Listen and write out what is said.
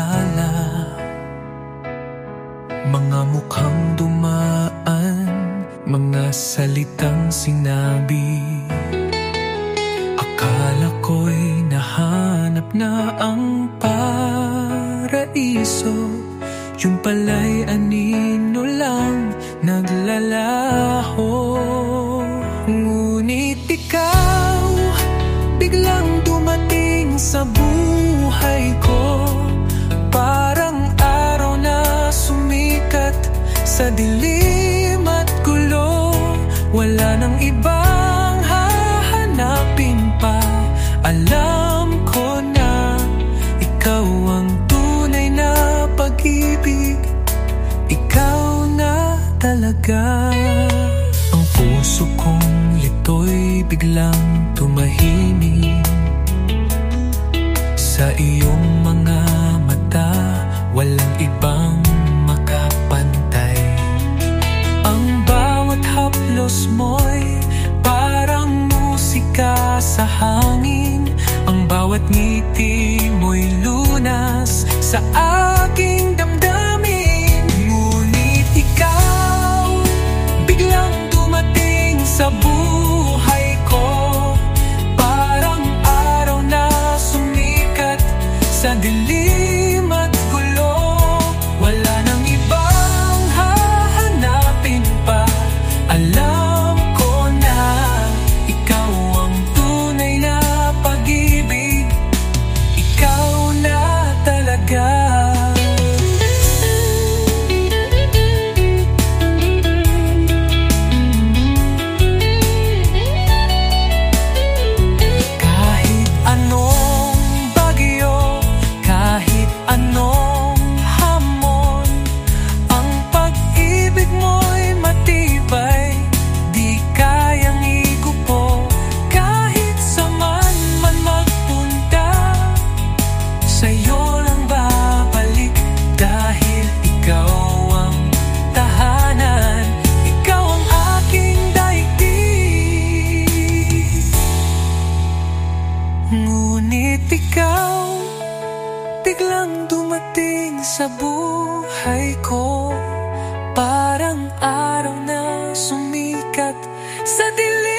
naalala, mga mukhang dumaan, mga salitang sinabi. Akala ko'y nahanap na ang paraiso, yung pala'y anino lang naglalaho. Ngunit ikaw biglang dumating sa buhay ko, parang araw na sumikat sa dilim at gulo. Wala nang ibang hahanapin pa, alam ko na ikaw ang tunay na pag-ibig, ikaw na talaga. Ang puso kong lito'y biglang tumahimik sa iyong mga mata, walang ibang makapantay. Ang bawat haplos mo'y parang musika sa hangin, ang bawat ngiti mo'y lunas sa aking damdamin. Ngunit ikaw biglang dumating sa buhay ko, parang araw na sumikat sa dilim at gulo. Wala nang ibang hahanapin pa, alam ko na ikaw ang tunay na pag-ibig, ikaw na talaga. Kahit anong bagyo, kahit anong hamon, ang pag-ibig mo'y matibay, di kayang igupo. Kahit saan man magpunta, sa'yo lang babalik, dahil ikaw ang tahanan, ikaw ang aking daigdig. Ngunit ikaw biglang dumating sa buhay ko, parang araw na sumikat sa dilim